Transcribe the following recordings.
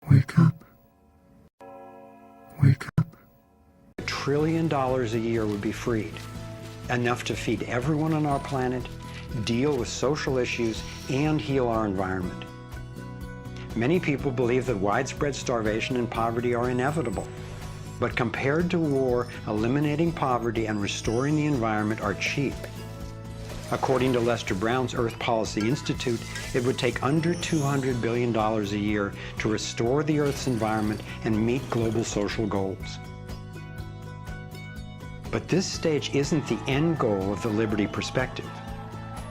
Wake up. Wake up. $1 trillion a year would be freed, enough to feed everyone on our planet, deal with social issues, and heal our environment. Many people believe that widespread starvation and poverty are inevitable. But compared to war, eliminating poverty and restoring the environment are cheap. According to Lester Brown's Earth Policy Institute, it would take under $200 billion a year to restore the Earth's environment and meet global social goals. But this stage isn't the end goal of the Liberty perspective.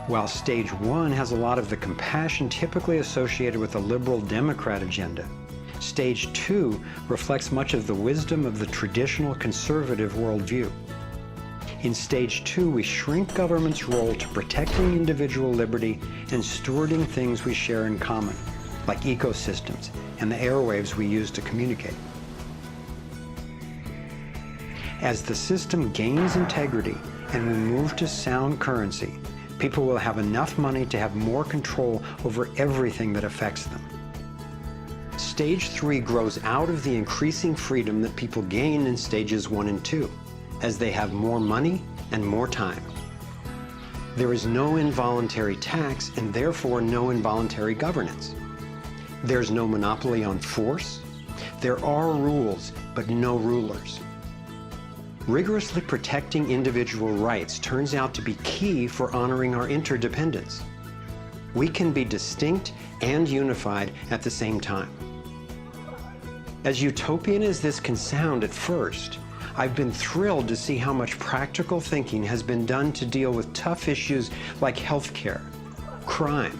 While stage one has a lot of the compassion typically associated with the liberal Democrat agenda, stage two reflects much of the wisdom of the traditional conservative worldview. In stage two, we shrink government's role to protecting individual liberty and stewarding things we share in common, like ecosystems and the airwaves we use to communicate. As the system gains integrity and we move to sound currency, people will have enough money to have more control over everything that affects them. Stage three grows out of the increasing freedom that people gain in stages 1 and 2, as they have more money and more time. There is no involuntary tax and therefore no involuntary governance. There's no monopoly on force. There are rules, but no rulers. Rigorously protecting individual rights turns out to be key for honoring our interdependence. We can be distinct and unified at the same time. As utopian as this can sound at first, I've been thrilled to see how much practical thinking has been done to deal with tough issues like healthcare, crime,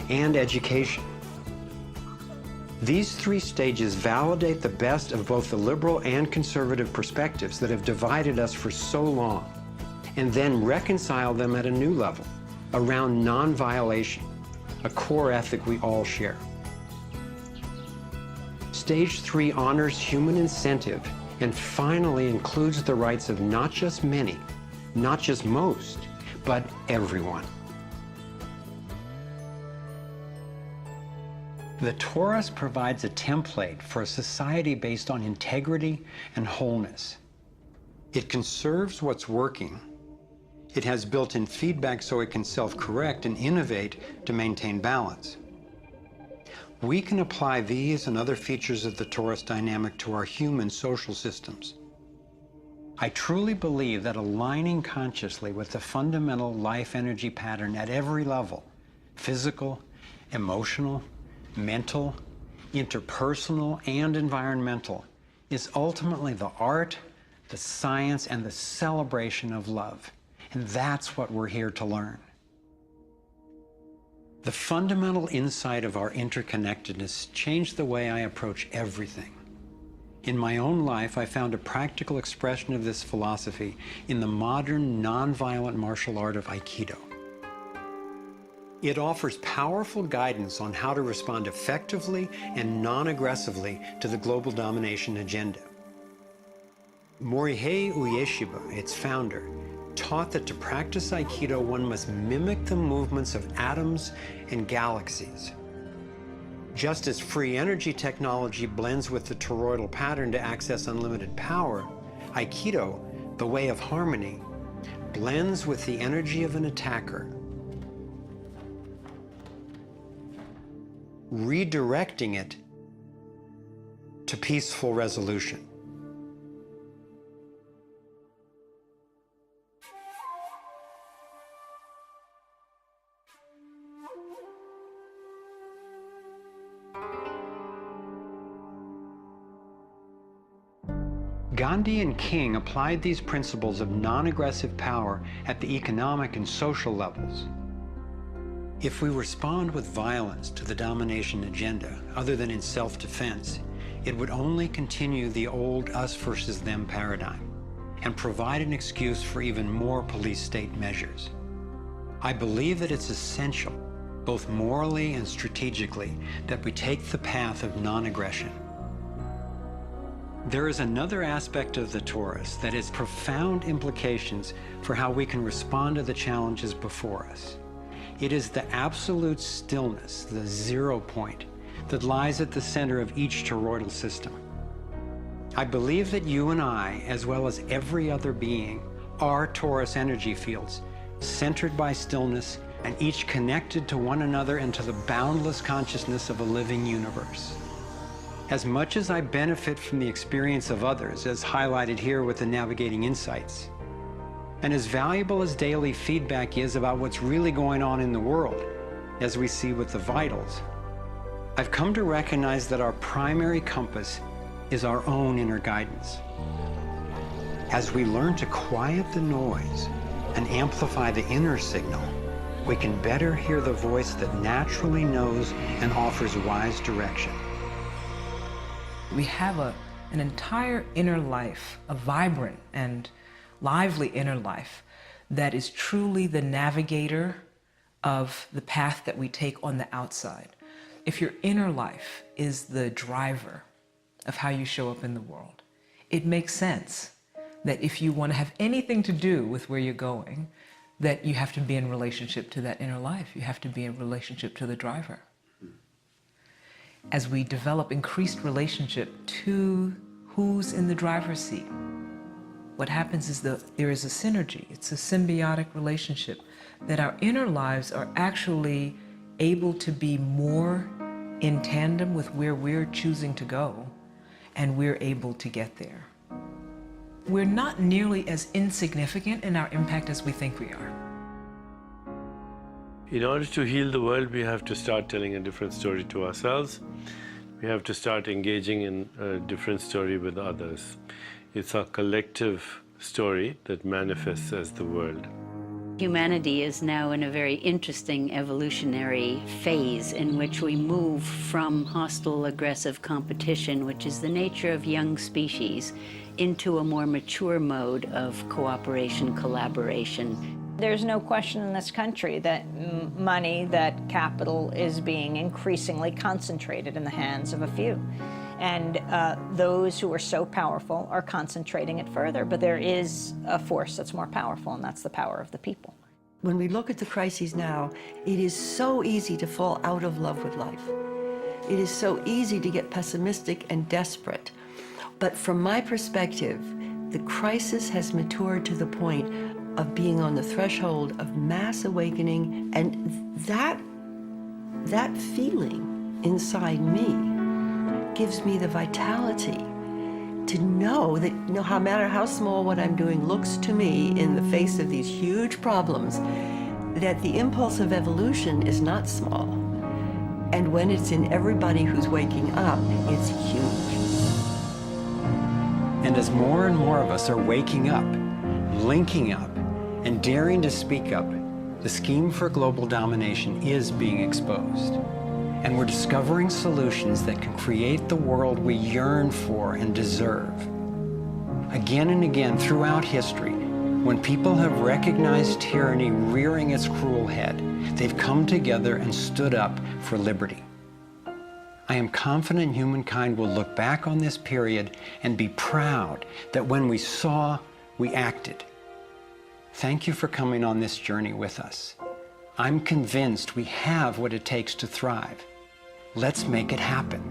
and education. These three stages validate the best of both the liberal and conservative perspectives that have divided us for so long, and then reconcile them at a new level, around non-violation, a core ethic we all share. Stage three honors human incentive and finally includes the rights of not just many, not just most, but everyone. The Torus provides a template for a society based on integrity and wholeness. It conserves what's working. It has built-in feedback so it can self-correct and innovate to maintain balance. We can apply these and other features of the torus dynamic to our human social systems. I truly believe that aligning consciously with the fundamental life energy pattern at every level, physical, emotional, mental, interpersonal, and environmental, is ultimately the art, the science, and the celebration of love. And that's what we're here to learn. The fundamental insight of our interconnectedness changed the way I approach everything. In my own life, I found a practical expression of this philosophy in the modern, nonviolent martial art of Aikido. It offers powerful guidance on how to respond effectively and non-aggressively to the global domination agenda. Morihei Ueshiba, its founder, taught that to practice Aikido, one must mimic the movements of atoms and galaxies. Just as free energy technology blends with the toroidal pattern to access unlimited power, Aikido, the way of harmony, blends with the energy of an attacker, redirecting it to peaceful resolution. Gandhi and King applied these principles of non-aggressive power at the economic and social levels. If we respond with violence to the domination agenda, other than in self-defense, it would only continue the old us versus them paradigm and provide an excuse for even more police state measures. I believe that it's essential, both morally and strategically, that we take the path of non-aggression. There is another aspect of the torus that has profound implications for how we can respond to the challenges before us. It is the absolute stillness, the 0 point, that lies at the center of each toroidal system. I believe that you and I, as well as every other being, are torus energy fields, centered by stillness and each connected to one another into the boundless consciousness of a living universe. As much as I benefit from the experience of others, as highlighted here with the Navigating Insights, and as valuable as daily feedback is about what's really going on in the world, as we see with the vitals, I've come to recognize that our primary compass is our own inner guidance. As we learn to quiet the noise and amplify the inner signal, we can better hear the voice that naturally knows and offers wise direction. We have an entire inner life, a vibrant and lively inner life that is truly the navigator of the path that we take on the outside. If your inner life is the driver of how you show up in the world, it makes sense that if you want to have anything to do with where you're going, that you have to be in relationship to that inner life. You have to be in relationship to the driver. As we develop increased relationship to who's in the driver's seat, what happens is there is a synergy. It's a symbiotic relationship that our inner lives are actually able to be more in tandem with where we're choosing to go, and we're able to get there. We're not nearly as insignificant in our impact as we think we are. In order to heal the world, we have to start telling a different story to ourselves. We have to start engaging in a different story with others. It's a collective story that manifests as the world. Humanity is now in a very interesting evolutionary phase in which we move from hostile, aggressive competition, which is the nature of young species, into a more mature mode of cooperation, collaboration. There's no question in this country that money, that capital is being increasingly concentrated in the hands of a few. And those who are so powerful are concentrating it further. But there is a force that's more powerful, and that's the power of the people. When we look at the crises now, it is so easy to fall out of love with life. It is so easy to get pessimistic and desperate. But from my perspective, the crisis has matured to the point of being on the threshold of mass awakening, and that feeling inside me gives me the vitality to know that no matter how small what I'm doing looks to me in the face of these huge problems, that the impulse of evolution is not small. And when it's in everybody who's waking up, it's huge. And as more and more of us are waking up, linking up, and daring to speak up, the scheme for global domination is being exposed. And we're discovering solutions that can create the world we yearn for and deserve. Again and again throughout history, when people have recognized tyranny rearing its cruel head, they've come together and stood up for liberty. I am confident humankind will look back on this period and be proud that when we saw, we acted. Thank you for coming on this journey with us. I'm convinced we have what it takes to thrive. Let's make it happen.